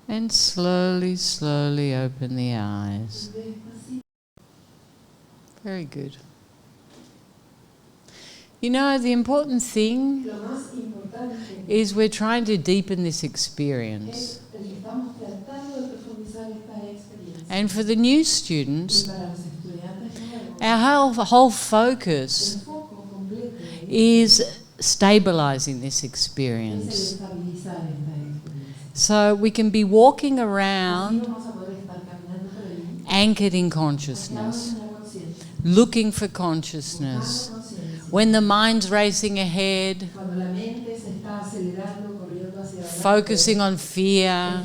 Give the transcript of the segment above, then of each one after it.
And slowly, slowly open the eyes. Very good. You know, the important thing is we're trying to deepen this experience. And for the new students, our whole focus is stabilizing this experience. So we can be walking around anchored in consciousness, looking for consciousness. When the mind's racing ahead, focusing on fear,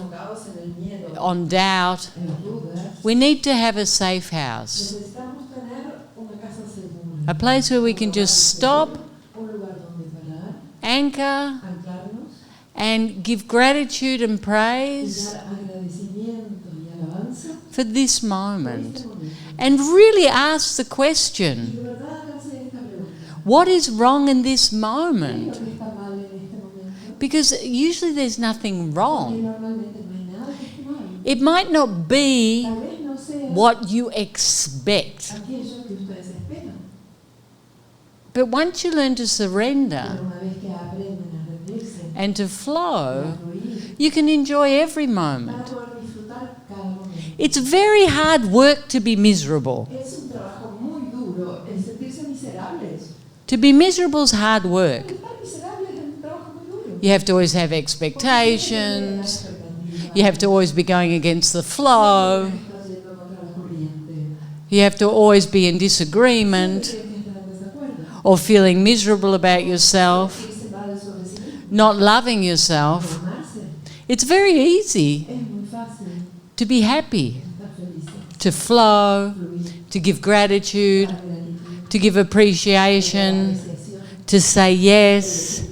on doubt, we need to have a safe house. A place where we can just stop, anchor, and give gratitude and praise for this moment. And really ask the question, what is wrong in this moment? Because usually there's nothing wrong. It might not be what you expect. But once you learn to surrender and to flow, you can enjoy every moment. It's very hard work to be miserable. To be miserable is hard work. You have to always have expectations. You have to always be going against the flow. You have to always be in disagreement or feeling miserable about yourself, not loving yourself. It's very easy to be happy, to flow, to give gratitude, to give appreciation, to say yes,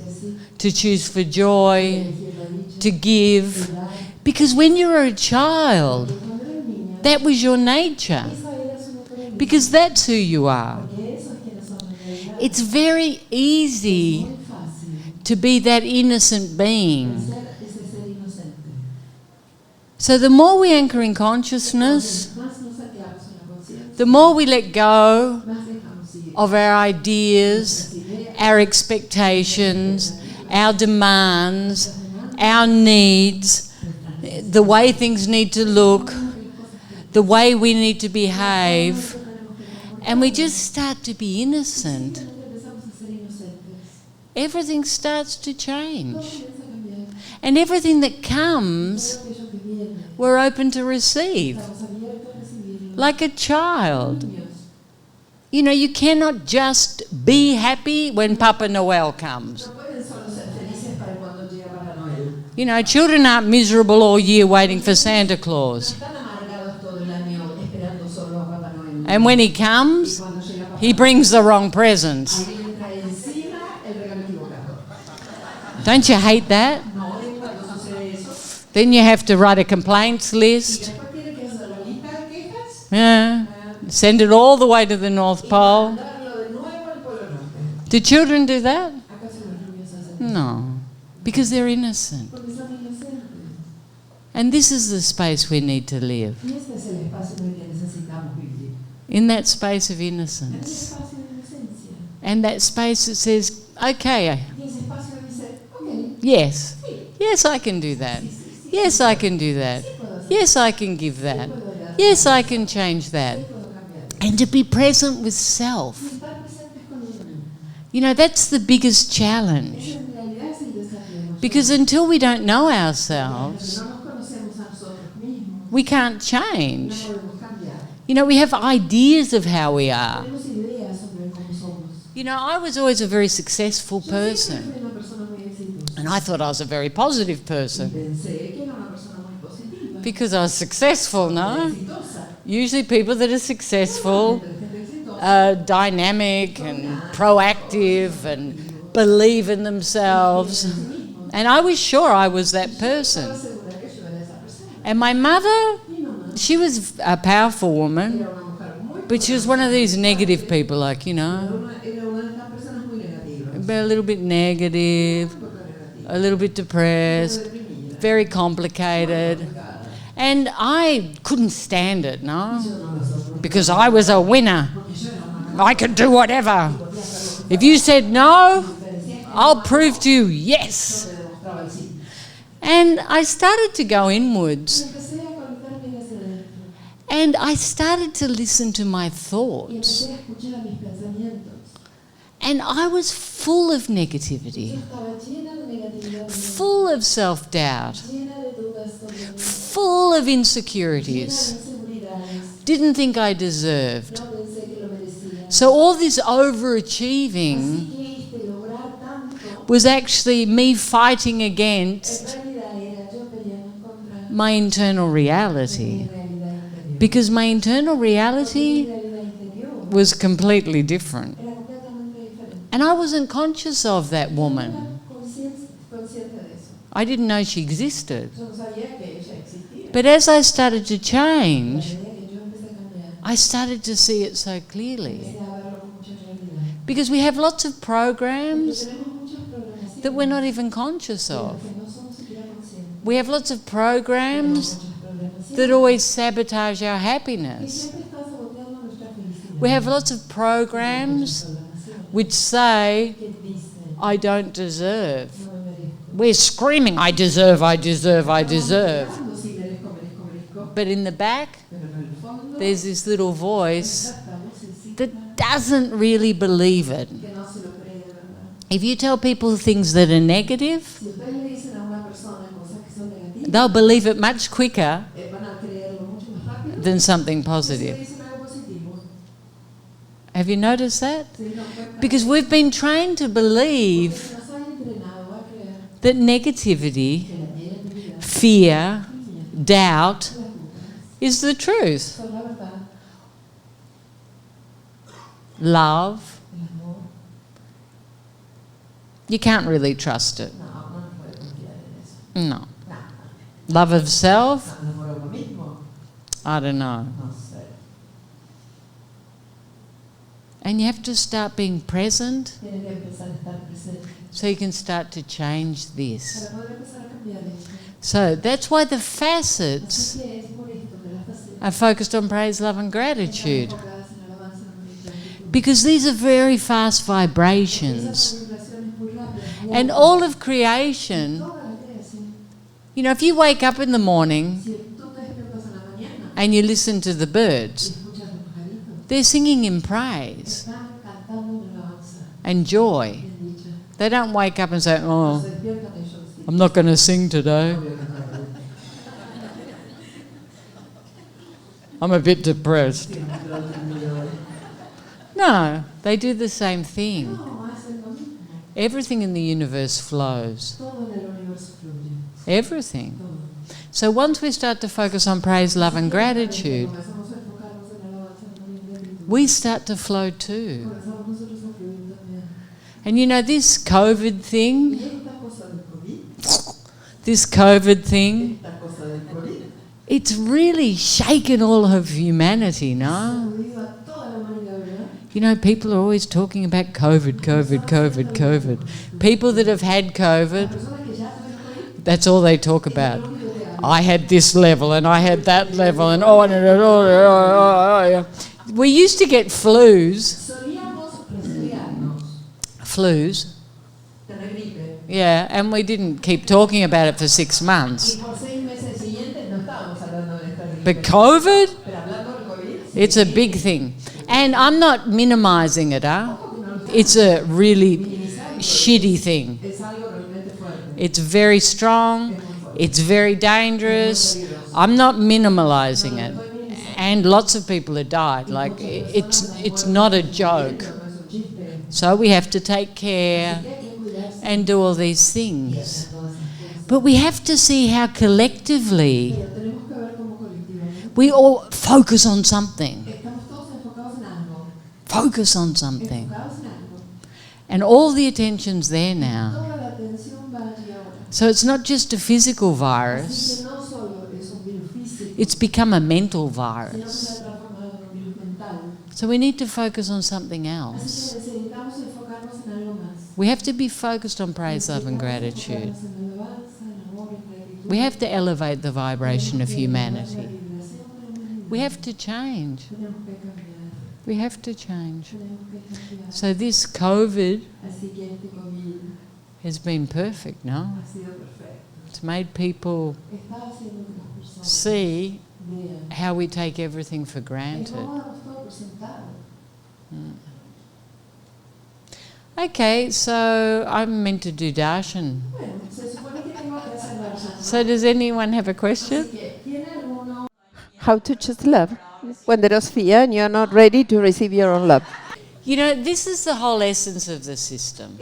to choose for joy, to give. Because when you were a child, that was your nature. Because that's who you are. It's very easy to be that innocent being. So the more we anchor in consciousness, the more we let go of our ideas, our expectations, our demands, our needs, the way things need to look, the way we need to behave, and we just start to be innocent, everything starts to change. And everything that comes, we're open to receive. Like a child. You know, you cannot just be happy when Papa Noel comes. You know, children aren't miserable all year waiting for Santa Claus. And when he comes, he brings the wrong presents. Don't you hate that? Then you have to write a complaints list. Yeah. Send it all the way to the North Pole. Do children do that? No. Because they're innocent. And this is the space we need to live. In that space of innocence. And that space that says, okay, yes. Yes, I can do that. Yes, I can do that. Yes, I can give that. Yes, I can change that. And to be present with self. You know, that's the biggest challenge. Because until we don't know ourselves, we can't change. You know, we have ideas of how we are. You know, I was always a very successful person. And I thought I was a very positive person. Because I was successful, no? Usually people that are successful are dynamic and proactive and believe in themselves. And I was sure I was that person. And my mother, she was a powerful woman, but she was one of these negative people, like, you know, a little bit negative, a little bit depressed, very complicated. And I couldn't stand it, no, because I was a winner. I could do whatever. If you said no, I'll prove to you yes. And I started to go inwards. And I started to listen to my thoughts. And I was full of negativity, full of self-doubt, full of insecurities. Didn't think I deserved. So all this overachieving was actually me fighting against my internal reality. Because my internal reality was completely different. And I wasn't conscious of that woman. I didn't know she existed. But as I started to change, I started to see it so clearly. Because we have lots of programs that we're not even conscious of. We have lots of programs that always sabotage our happiness. We have lots of programs which say, I don't deserve. We're screaming, I deserve, I deserve, I deserve. But in the back, there's this little voice that doesn't really believe it. If you tell people things that are negative, they'll believe it much quicker than something positive. Have you noticed that? Because we've been trained to believe that negativity, fear, doubt is the truth. Love, you can't really trust it. No. Love of self, I don't know. And you have to start being present so you can start to change this. So that's why the facets are focused on praise, love and gratitude. Because these are very fast vibrations. And all of creation, you know, if you wake up in the morning and you listen to the birds, they're singing in praise and joy. They don't wake up and say, oh, I'm not going to sing today. I'm a bit depressed. No, they do the same thing. Everything in the universe flows. Everything. So once we start to focus on praise, love and gratitude, we start to flow too. And you know, this COVID thing, it's really shaken all of humanity, no? You know, people are always talking about COVID. People that have had COVID, that's all they talk about. I had this level and I had that level and we used to get flus. Yeah, and we didn't keep talking about it for 6 months. But COVID, it's a big thing. And I'm not minimising it, It's a really shitty thing. It's very strong. It's very dangerous. I'm not minimalising it. And lots of people have died. Like, it's not a joke. So we have to take care and do all these things. But we have to see how collectively we all focus on something. Focus on something. And all the attention's there now. So it's not just a physical virus. It's become a mental virus. So we need to focus on something else. We have to be focused on praise, love and gratitude. We have to elevate the vibration of humanity. We have to change. We have to change. So this COVID has been perfect, no? It's made people see how we take everything for granted. Okay, so I'm meant to do Darshan. So does anyone have a question? How to choose love when there is fear and you're not ready to receive your own love. You know, this is the whole essence of the system.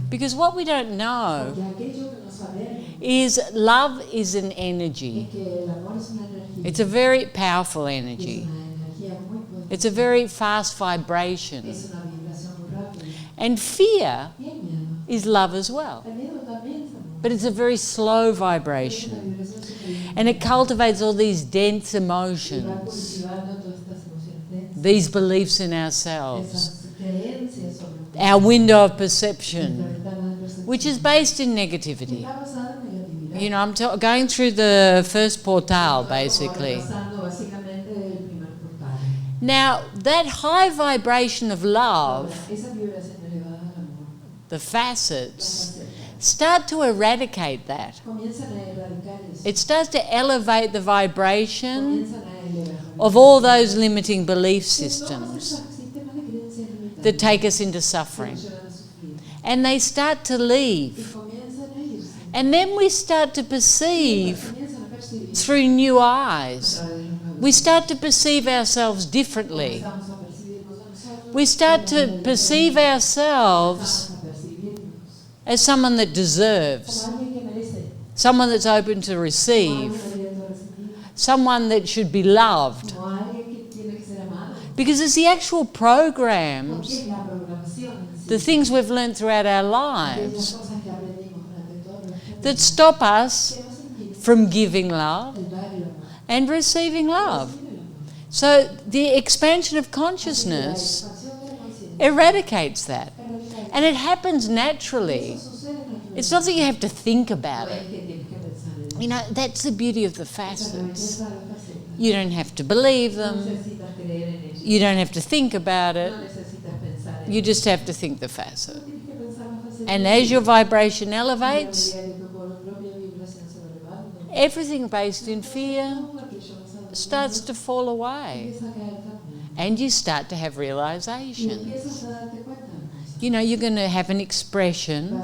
Because what we don't know is love is an energy. It's a very powerful energy. It's a very fast vibration. And fear is love as well. But it's a very slow vibration. And it cultivates all these dense emotions, these beliefs in ourselves, our window of perception, which is based in negativity. You know, I'm going through the first portal, basically. Now, that high vibration of love, the facets, start to eradicate that. It starts to elevate the vibration of all those limiting belief systems that take us into suffering. And they start to leave. And then we start to perceive through new eyes. We start to perceive ourselves differently. We start to perceive ourselves as someone that deserves, someone that's open to receive, someone that should be loved. Because it's the actual programs, the things we've learned throughout our lives, that stop us from giving love and receiving love. So the expansion of consciousness eradicates that. And it happens naturally. It's not that you have to think about it. You know, that's the beauty of the facets. You don't have to believe them. You don't have to think about it. You just have to think the facet. And as your vibration elevates, everything based in fear starts to fall away. And you start to have realizations. You know, you're going to have an expression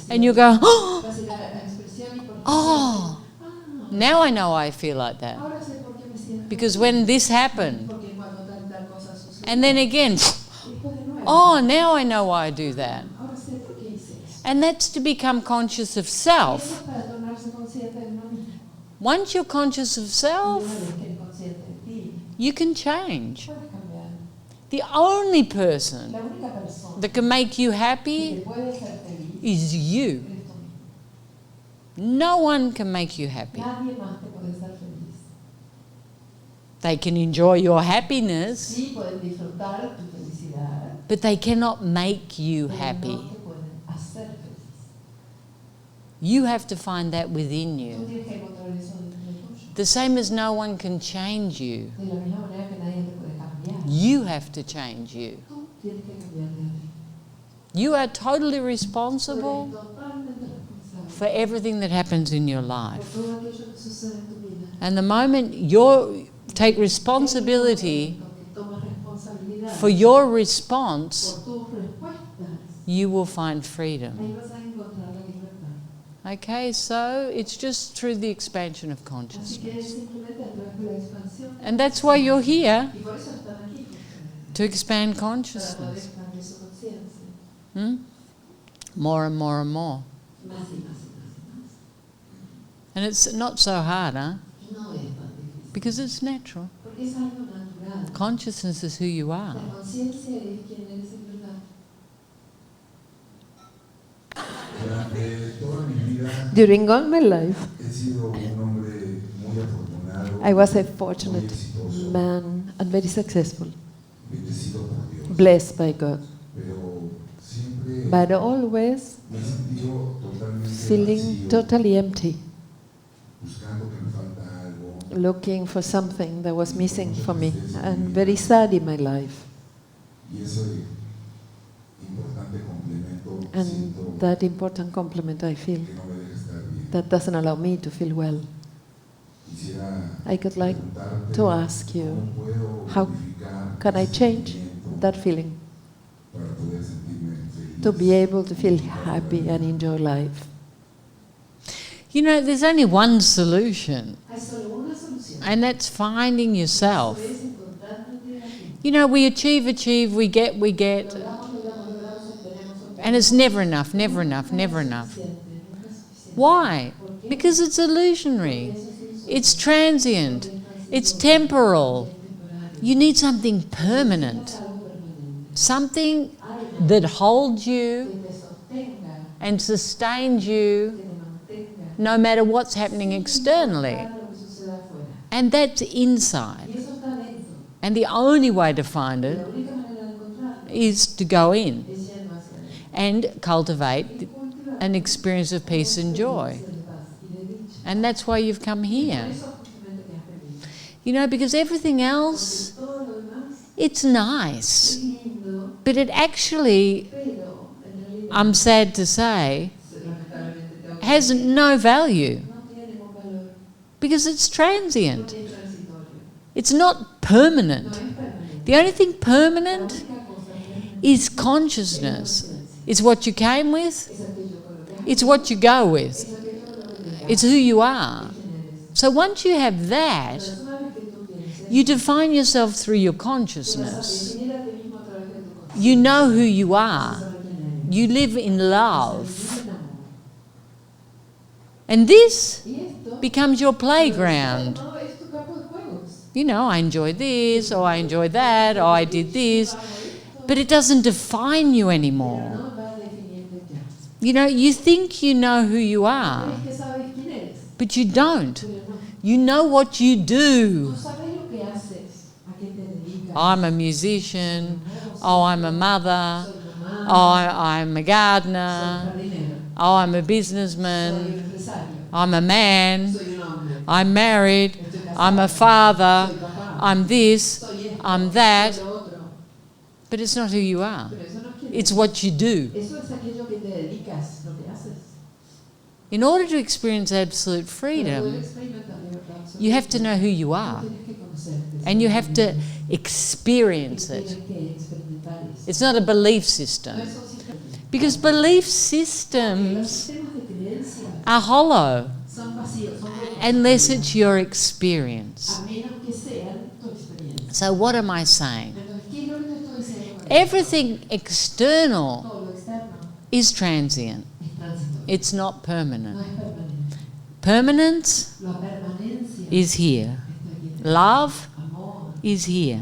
and you go, oh, now I know why I feel like that. Because when this happened, and then again, oh, now I know why I do that. And that's to become conscious of self. Once you're conscious of self, you can change. The only person that can make you happy is you. No one can make you happy. They can enjoy your happiness, but they cannot make you happy. You have to find that within you. The same as no one can change you. You have to change you. You are totally responsible for everything that happens in your life. And the moment you take responsibility for your response, you will find freedom. Okay, so it's just through the expansion of consciousness. And that's why you're here, to expand consciousness. More and more and more. And it's not so hard, huh? Because it's natural. Consciousness is who you are. During all my life, I was a fortunate man and very successful, blessed by God. But always feeling totally empty, looking for something that was missing for me, and very sad in my life. And that important compliment I feel, that doesn't allow me to feel well. I could like to ask you, how can I change that feeling to be able to feel happy and enjoy life? You know, there's only one solution, and that's finding yourself. You know, we achieve, we get, and it's never enough, never enough, never enough. Why? Because it's illusionary. It's transient. It's temporal. You need something permanent. Something that holds you and sustains you no matter what's happening externally. And that's inside. And the only way to find it is to go in and cultivate an experience of peace and joy. And that's why you've come here. You know, because everything else, it's nice. But it actually, I'm sad to say, has no value. Because it's transient. It's not permanent. The only thing permanent is consciousness. It's what you came with. It's what you go with. It's who you are. So once you have that, you define yourself through your consciousness. You know who you are. You live in love. And this becomes your playground. You know, I enjoy this, or I enjoy that, or I did this. But it doesn't define you anymore. You know, you think you know who you are, but you don't. You know what you do. I'm a musician. Oh, I'm a mother. Oh, I'm a gardener. Oh, I'm a businessman. I'm a man. I'm married. I'm a father. I'm this. I'm that. But it's not who you are. It's what you do. In order to experience absolute freedom, you have to know who you are. And you have to experience it. It's not a belief system. Because belief systems are hollow unless it's your experience. So what am I saying? Everything external is transient. It's not permanent. Permanence is here. Love is here.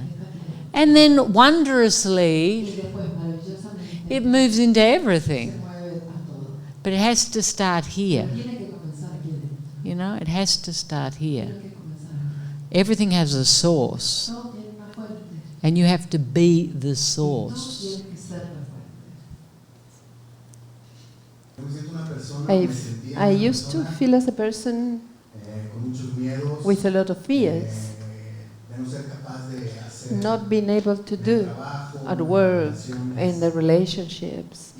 And then wondrously, it moves into everything. But it has to start here. You know, it has to start here. Everything has a source. And you have to be the source. I used to feel as a person with a lot of fears, not being able to do at work, in the relationships.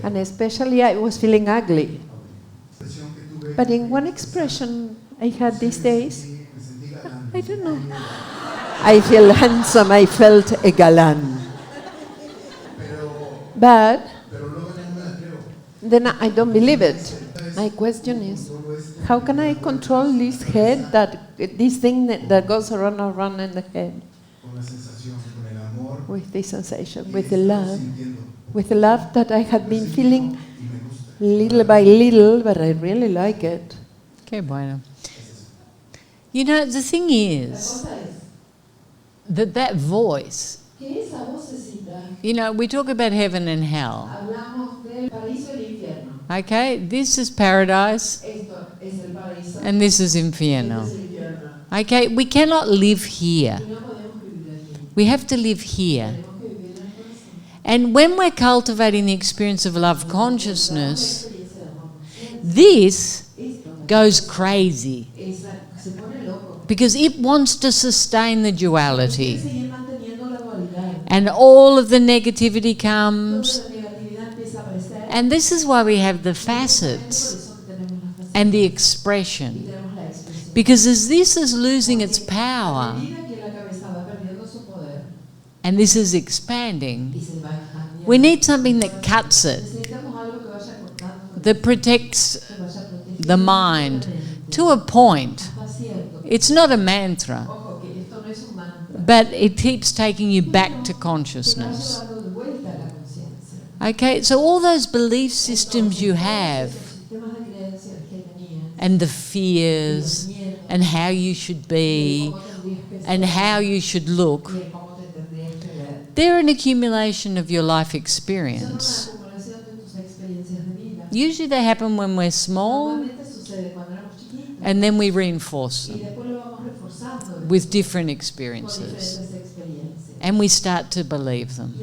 And especially I was feeling ugly. But in one expression I had these days, I don't know, I feel handsome, I felt a galán. But then I don't believe it. My question is, how can I control this head, this thing that goes around and around in the head? With this sensation, with the love that I had been feeling little by little, but I really like it. Okay, bueno. You know, the thing is that voice, you know, we talk about heaven and hell. Okay, this is paradise and this is infierno. Okay, we cannot live here. We have to live here. And when we're cultivating the experience of love consciousness, this goes crazy because it wants to sustain the duality. And all of the negativity comes. And this is why we have the facets and the expression. Because as this is losing its power, and this is expanding, we need something that cuts it, that protects the mind to a point. It's not a mantra, but it keeps taking you back to consciousness. Okay, so all those belief systems you have, and the fears, and how you should be, and how you should look, they're an accumulation of your life experience. Usually they happen when we're small, and then we reinforce them with different experiences. And we start to believe them.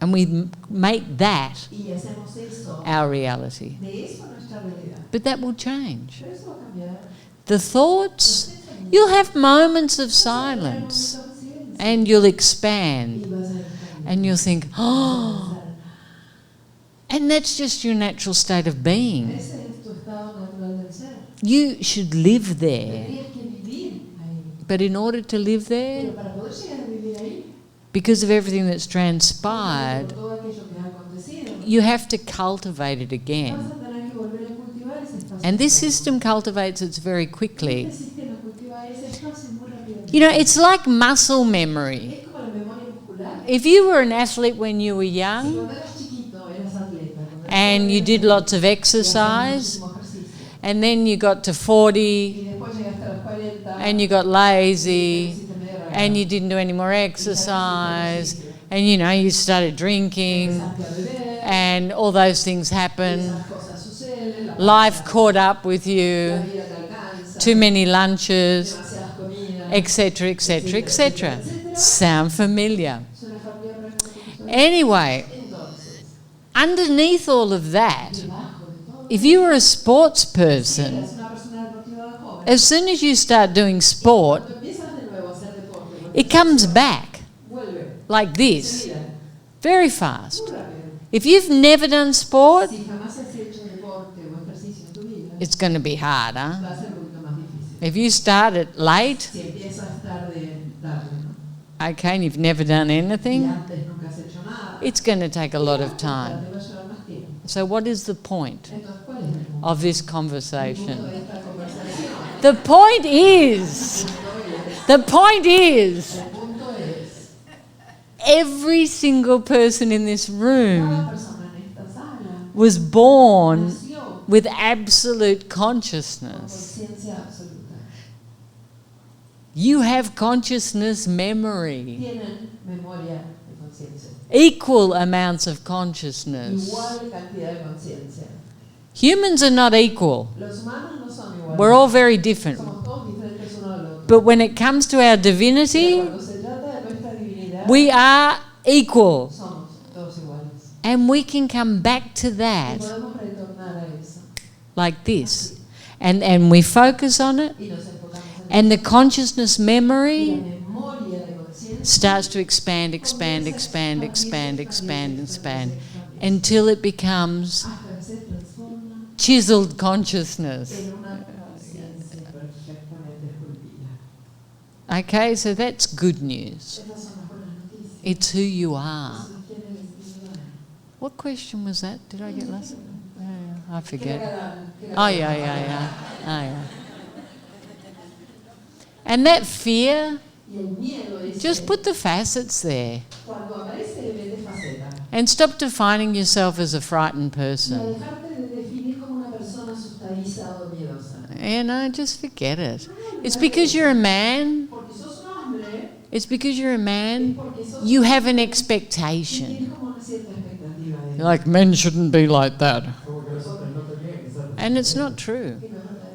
And we make that our reality. But that will change. The thoughts, you'll have moments of silence and you'll expand and you'll think, oh, and that's just your natural state of being. You should live there. But in order to live there, because of everything that's transpired, you have to cultivate it again. And this system cultivates it very quickly. You know, it's like muscle memory. If you were an athlete when you were young and you did lots of exercise, and then you got to 40 and you got lazy and you didn't do any more exercise, and you know, you started drinking and all those things happen. Life caught up with you, too many lunches, etc., etc., etc. Sound familiar? Anyway, underneath all of that, if you were a sports person, as soon as you start doing sport, it comes back like this, very fast. If you've never done sport, it's going to be hard, huh? If you start it late, okay, and you've never done anything, it's going to take a lot of time. So what is the point of this conversation? The point is, every single person in this room was born with absolute consciousness. You have consciousness memory. Equal amounts of consciousness. Humans are not equal. We're all very different. But when it comes to our divinity, we are equal. And we can come back to that like this. And we focus on it. And the consciousness memory starts to expand, expand, expand, expand, expand, expand, until it becomes chiseled consciousness. Okay, so that's good news. It's who you are. What question was that? Did I get last? Oh, yeah, I forget. Oh, yeah. And that fear, just put the facets there. And stop defining yourself as a frightened person. You know, just forget it. It's because you're a man. It's because you're a man. You have an expectation. You're like, men shouldn't be like that. And it's not true.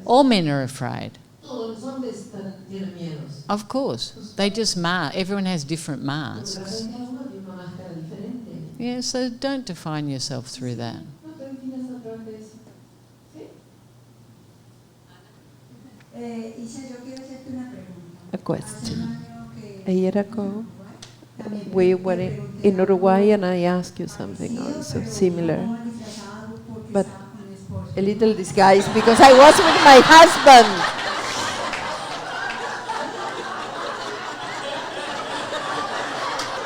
All men are afraid. Of course. They just mask. Everyone has different masks. Yeah, so don't define yourself through that. A question. A year ago, we were in Uruguay and I asked you something also similar, but a little disguised because I was with my husband.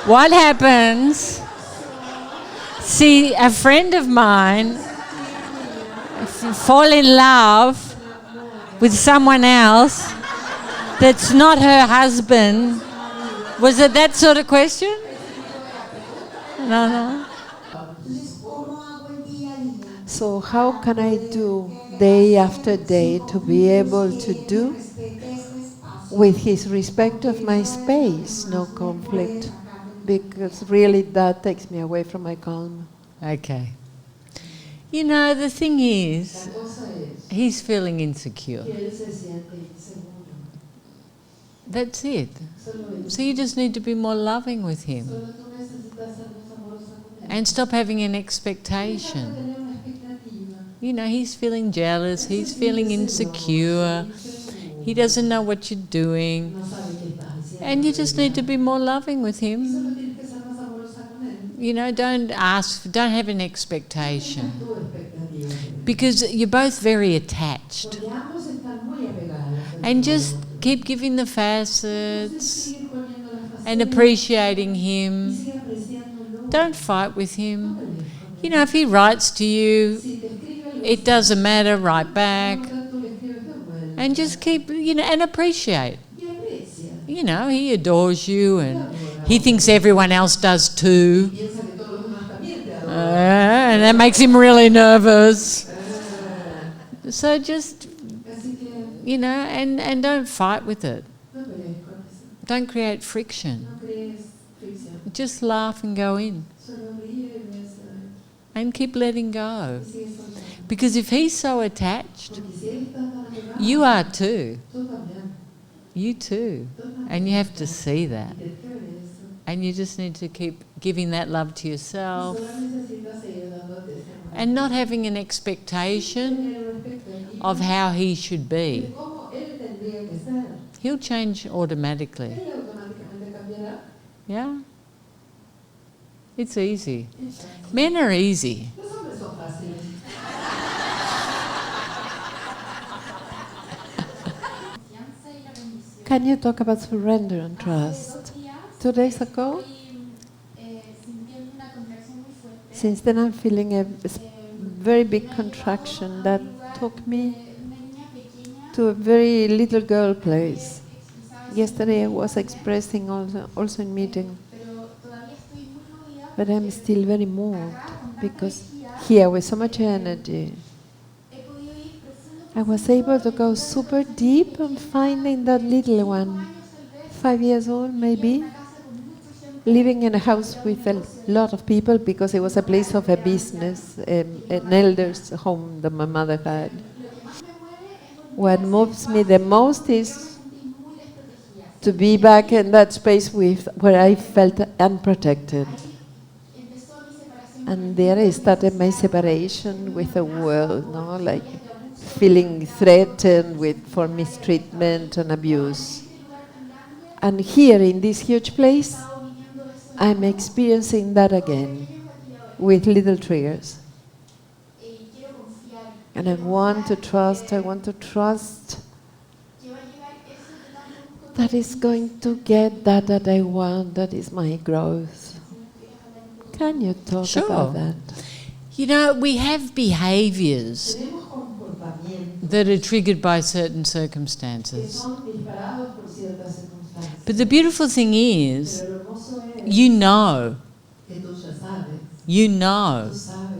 What happens? See, a friend of mine fall in love with someone else that's not her husband. Was it that sort of question? No. So how can I do day after day to be able to do with his respect of my space, no conflict? Because really that takes me away from my calm. Okay. You know, the thing is, he's feeling insecure. That's it. So you just need to be more loving with him. And stop having an expectation. You know, he's feeling jealous, he's feeling insecure, he doesn't know what you're doing. And you just need to be more loving with him. You know, don't have an expectation. Because you're both very attached. And just keep giving the facets and appreciating him. Don't fight with him. You know, if he writes to you, it doesn't matter, write back. And just keep, you know, and appreciate. You know, he adores you and he thinks everyone else does too. And that makes him really nervous. So just, you know, and don't fight with it. Don't create friction. Just laugh and go in. And keep letting go. Because if he's so attached, you are too. You too. And you have to see that. And you just need to keep giving that love to yourself. And not having an expectation of how he should be. He'll change automatically. Yeah? It's easy. Men are easy. Can you talk about surrender and trust? 2 days ago, since then I'm feeling a very big contraction that took me to a very little girl place. Yesterday I was expressing also in meeting, but I'm still very moved because here with so much energy, I was able to go super deep and finding that little one, 5 years old maybe, living in a house with a lot of people because it was a place of a business, an elder's home that my mother had. What moves me the most is to be back in that space where I felt unprotected. And there I started my separation with the world, no? Like feeling threatened for mistreatment and abuse. And here in this huge place, I'm experiencing that again with little triggers. And I want to trust that is going to get that I want, that is my growth. Can you talk about that? You know, we have behaviours that are triggered by certain circumstances. But the beautiful thing is, you know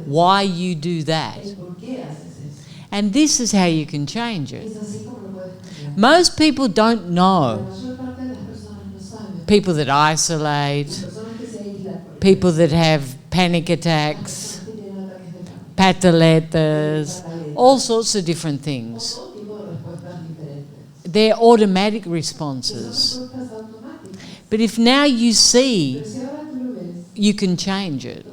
why you do that. And this is how you can change it. Most people don't know. People that isolate, people that have panic attacks, pataletas, all sorts of different things. They're automatic responses. But if now you see, you can change it.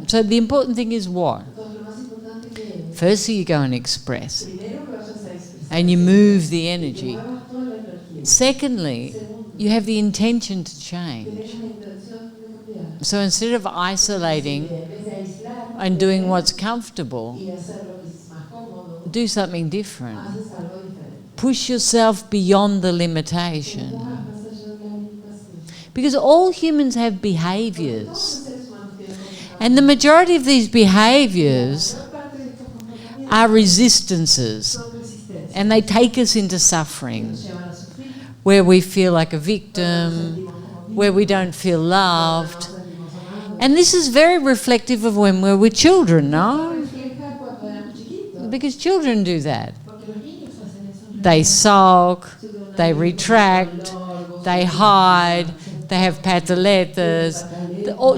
So the important thing is what? Entonces, lo más importante que es, Firstly, you go and express, primero que vayas a expresar, and you move the que energy. muevas toda la energía. Secondly, Segundo, you have the intention to que change. tengas la intención de cambiar. So instead of isolating En vez de aislar and doing what's comfortable, y hacer lo que es más cómodo, do something different. haces algo diferente. Push yourself beyond the limitation. Empujas más allá de la limitación. Because all humans have Porque todos los behaviors. seres humanos tienen comportamientos. And the majority of these behaviors La mayor parte de estos comportamientos are resistances. son resistencias. And they take us into suffering, Nos llevan a sufrir, where we feel like a nos victim, sentimos como where we víctimas, don't feel nos loved. sentimos amados. And this is very reflective of when we were children, no? Refleja cuando éramos chiquitos, Because children do that. porque los niños hacen eso. They sulk, Se dan they una retract, dolor, they hide, they have pataletas.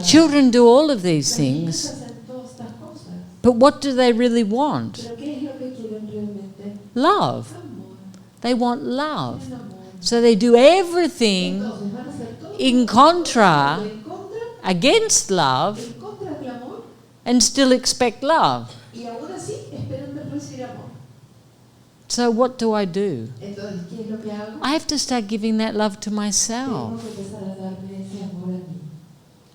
Children do all of these things. hacen todas estas cosas. But what do they really want? Pero ¿qué es lo que quieren realmente? Love. Amor. They want love. Quieren amor. So they do everything Entonces van a hacer todo in contra en contra, against love en contra del amor, and still expect love. y aún así esperan de recibir amor. So what do I do? Entonces, ¿qué es lo que hago? I have to start giving that love to Tengo myself. que empezar a darme ese amor a mí.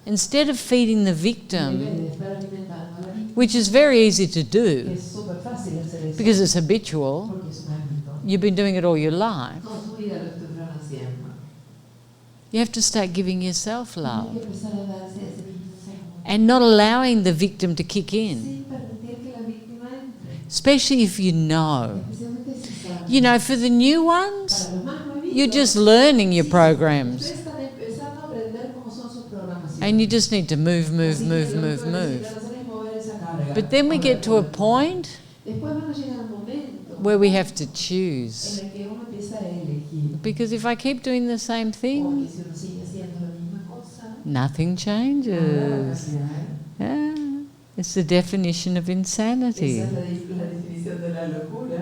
Instead of feeding the En vez victim, de estar alimentando a la víctima, which is very easy to que do es súper fácil hacer eso, because it's habitual. porque es un hábito. You've been doing it all your life. Toda su vida lo estuvieron haciendo. You have to start giving yourself Hay love que empezar a darse ese mismo amor. and not allowing the victim to kick in, Sin permitir que la víctima entre. especially if you know. Especialmente si saben. You know, for the new ones, Para los más nuevitos, you're just learning your programs ustedes están empezando a aprender cómo son sus programaciones. and you just need to move, move, Así que move, lo move, que move. necesitan hacer es mover esa carga. But then we get to a point Después van a llegar a un momento where we have to en choose. el que uno empieza a elegir. Because if I keep doing the same Porque thing, si uno sigue haciendo la misma cosa, nothing nada va a changes. cambiar. Yeah. It's the definition of Esa insanity. es la definición de la locura.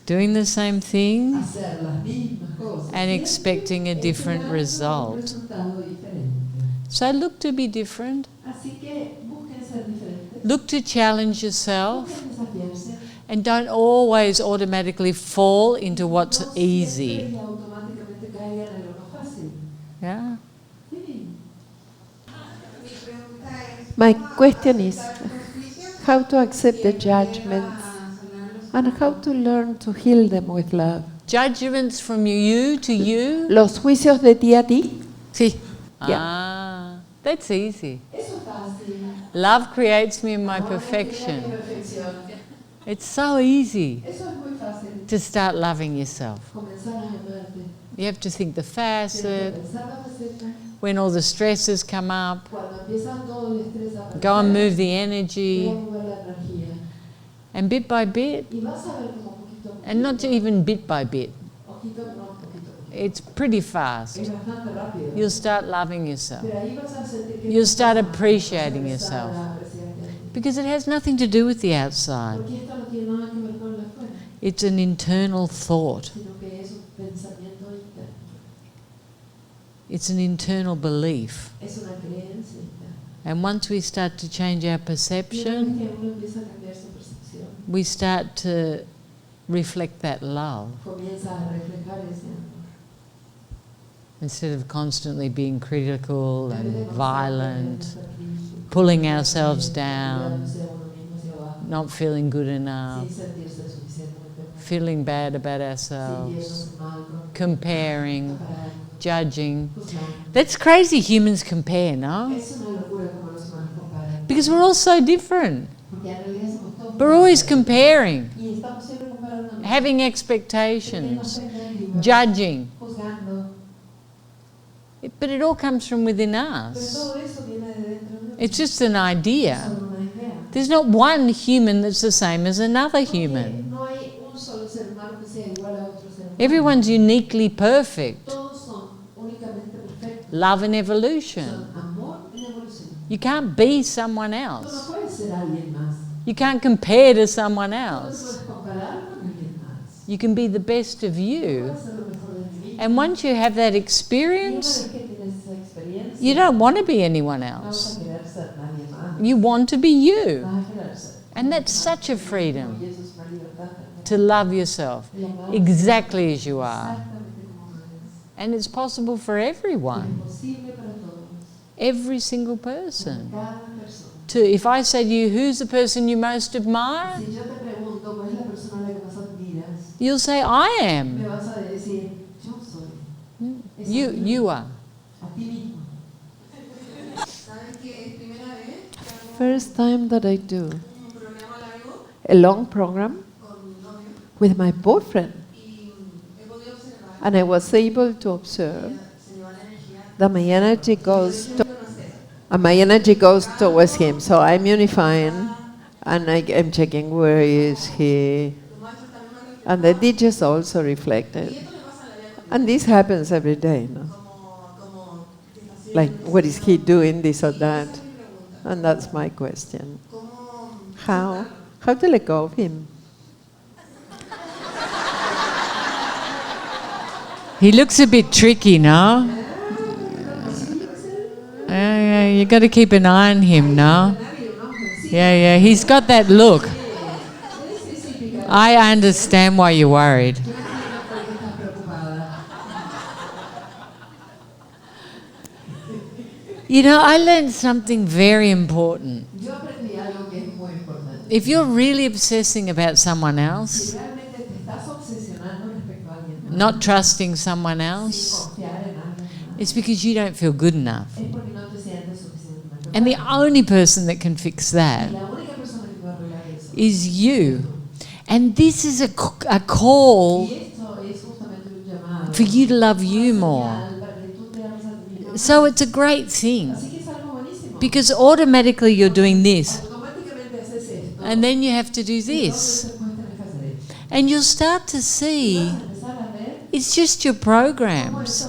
Doing the same thing Hacer las mismas cosas. and siempre, expecting a different esperando un result. resultado diferente. So look to be different. Así que busquen ser diferentes. Look to challenge yourself. Busquen desafiarse. And don't always automatically fall into what's No easy. siempre y automáticamente caigan en lo más fácil. Yeah. Sí. My question is how to accept the judgments and how to learn to heal them with love. Judgments from you to you. Los juicios de ti a ti. Sí. Yeah. Ah, that's easy. Eso es fácil. Love creates me in my Amor me crea mi perfection. perfección. It's so easy Eso es muy fácil. to start loving yourself. Comenzar a amarte. You have to think the Tienes que facet, pensar la faceta. when all the stresses come up, Cuando empieza todo el estrés a go and aparecer, move the voy a energy, mover la energía. and bit by bit, Y vas a ver como poquito a poquito. and not even bit by bit, Poquito, no, poquito. it's pretty fast. Es bastante rápido. You'll start loving yourself. Pero ahí vas a sentir que You'll start vas a appreciating empezar a yourself. apreciarte a ti. Because it has nothing to do with the outside. Porque esto no tiene nada que ver con la afuera, It's an internal thought. sino que es un pensamiento interno. It's an internal belief. Es una creencia interna. And once we start to change our Y una vez perception, que uno empieza a cambiar su percepción, we start to reflect that love comienza a reflejar ese amor. instead of constantly being critical En vez de and constantemente violent, estar crítico, pulling ourselves down, mirándose a uno mismo hacia abajo, not feeling good enough, sin sentirse suficientemente bueno, feeling bad about ourselves, sintiéndose mal, comparing, comparando, judging. juzgando. That's crazy humans compare, no? Es una locura como los humanos comparan. Because we're all so different. Porque en realidad somos todos We're always diferentes. comparing, Y estamos siempre comparándonos, having teniendo expectations, expectativas, judging. juzgando. But it all comes from within Pero us. todo eso viene de dentro de It's nosotros. just an idea. Solo una idea. There's not one human that's the same as another Porque human. no hay un solo ser humano que sea igual a otro ser humano. Everyone's uniquely perfect. Todos son únicamente perfectos. Love and Son evolution. amor en evolución. You can't be someone Tú no else. puedes ser alguien más. You can't compare to someone No te else. puedes comparar con alguien más. You can be the best of you. Puedes ser lo mejor de ti mismo. And once you have that Y una experience, vez que tienes esa experiencia, you don't want to be anyone no vas else. a querer ser nadie más. You want to be you. And that's such a freedom to love yourself exactly as you are. And it's possible for everyone. Every single person. If I say to you, who's the person you most admire? You'll say, I am. You are. First time that I do a long program with my boyfriend, and I was able to observe that my energy goes towards him. So I'm unifying, and I'm checking where is he, and the DJs also reflected. And this happens every day, no? Like, what is he doing, this or that? And that's my question. How to let go of him? He looks a bit tricky, no? You got to keep an eye on him, no? Yeah, he's got that look. I understand why you're worried. You know, I learned something very important. If you're really obsessing about someone else, not trusting someone else, it's because you don't feel good enough. And the only person that can fix that is you. And this is a call for you to love you more. So it's a great thing, because automatically you're doing this, and then you have to do this, and you'll start to see it's just your programs,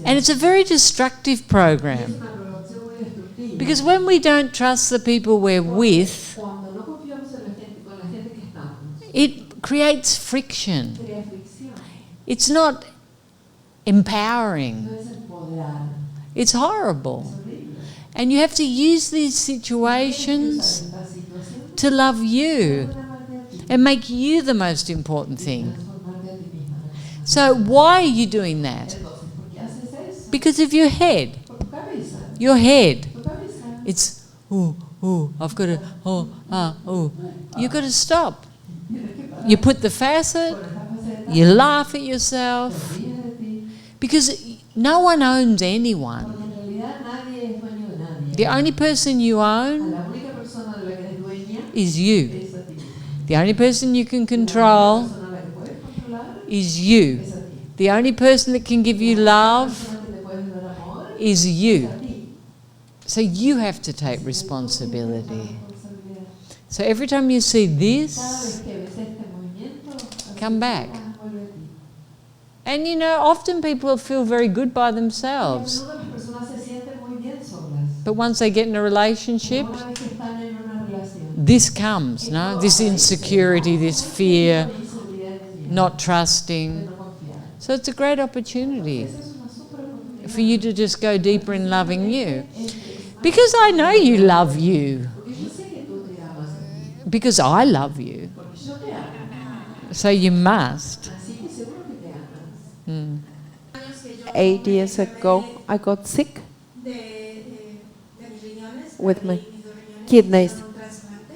and it's a very destructive program, because when we don't trust the people we're with, it creates friction. It's not empowering. It's horrible. And you have to use these situations to love you and make you the most important thing. So why are you doing that? Because of your head. Your head. It's, I've got to, You've got to stop. You put the facet, you laugh at yourself, because no one owns anyone. The only person you own is you. The only person you can control is you. The only person that can give you love is you. So you have to take responsibility. So every time you see this, come back. And you know, often people feel very good by themselves. But once they get in a relationship, this comes, no? This insecurity, this fear, not trusting. So it's a great opportunity for you to just go deeper in loving you. Because I know you love you. Because I love you. So you must. 8 years ago, I got sick with my kidneys.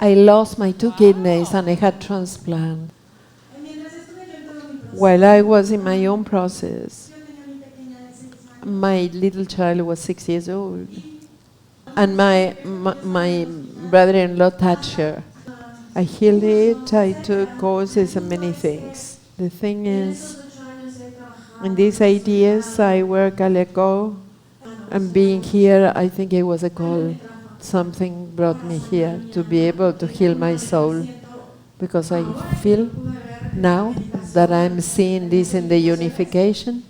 I lost my 2 kidneys and I had transplant. While I was in my own process, my little child was 6 years old. And my brother-in-law touched her. I healed it, I took courses and many things. The thing is, in these 8 years, I work, I let go, and being here, I think it was a call. Something brought me here to be able to heal my soul, because I feel now that I'm seeing this in the unification,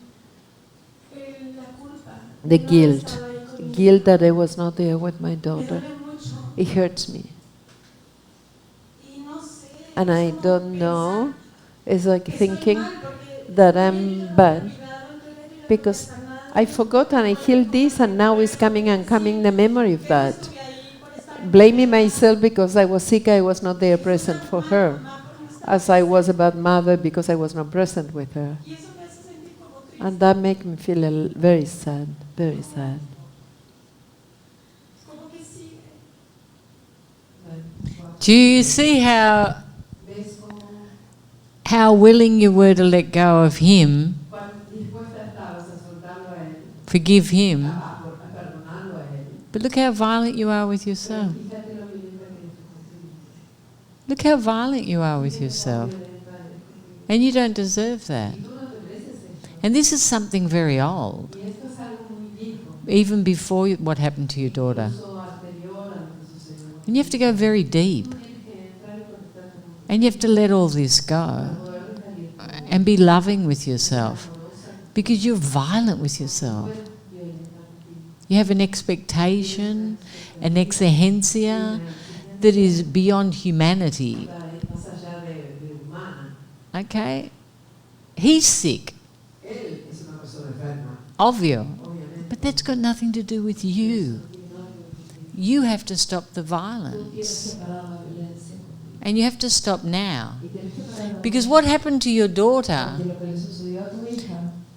the guilt that I was not there with my daughter. It hurts me. And I don't know, it's like thinking that I'm bad, because I forgot and I healed this, and now it's coming and coming the memory of that. blaming myself because I was sick, I was not there present for her. As I was a bad mother because I was not present with her. And that made me feel very sad, very sad. Do you see how willing you were to let go of him, forgive him, but look how violent you are with yourself. Look how violent you are with yourself. And you don't deserve that. And this is something very old, even before what happened to your daughter. And you have to go very deep. And you have to let all this go and be loving with yourself, because you're violent with yourself. You have an expectation, an exigencia that is beyond humanity. Okay? He's sick. Of you. But that's got nothing to do with you. You have to stop the violence. And you have to stop now. Because what happened to your daughter,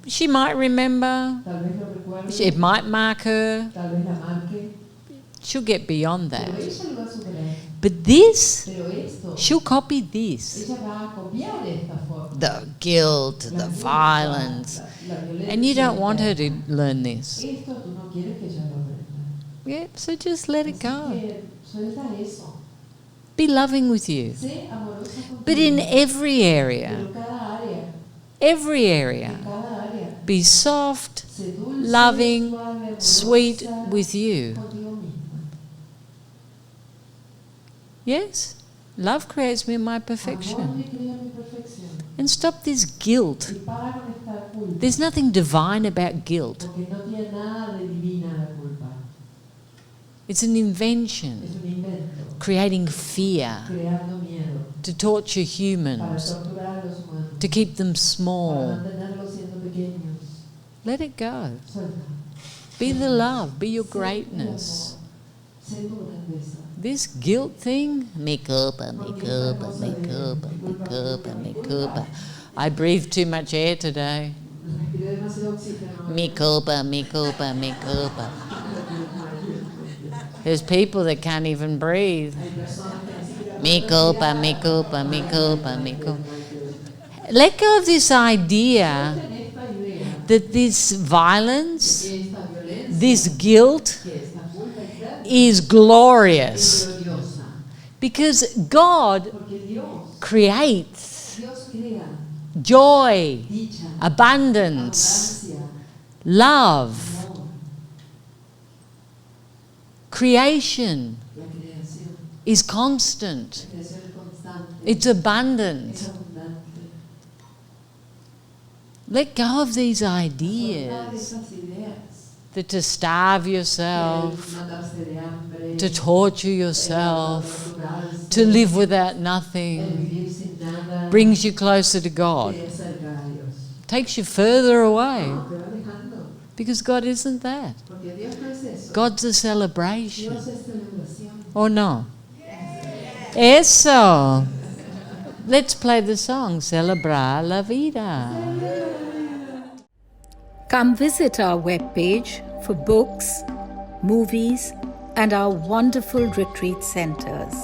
she might remember, it might mark her, she'll get beyond that. But this, she'll copy this. The guilt, the violence. And you don't want her to learn this. Yeah, so just let it go. Be loving with you. But in every area, be soft, loving, sweet with you. Yes? Love creates me in my perfection. And stop this guilt. There's nothing divine about guilt. It's an invention, creating fear, to torture humans, to keep them small. Let it go. Be the love, be your greatness. This guilt thing, me culpa. I breathed too much air today. Me culpa. There's people that can't even breathe. Me culpa. Let go of this idea that this violence, this guilt is glorious. Because God creates joy, abundance, love. Creation is constant. It's abundant. Let go of these ideas that to starve yourself, to torture yourself, to live without nothing, brings you closer to God. Takes you further away. Because God isn't that. God's a celebration. Or no? Eso. Let's play the song, Celebrar la Vida. Come visit our webpage for books, movies, and our wonderful retreat centers.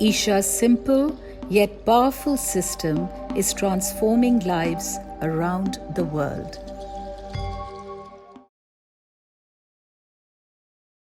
Isha's simple yet powerful system is transforming lives around the world.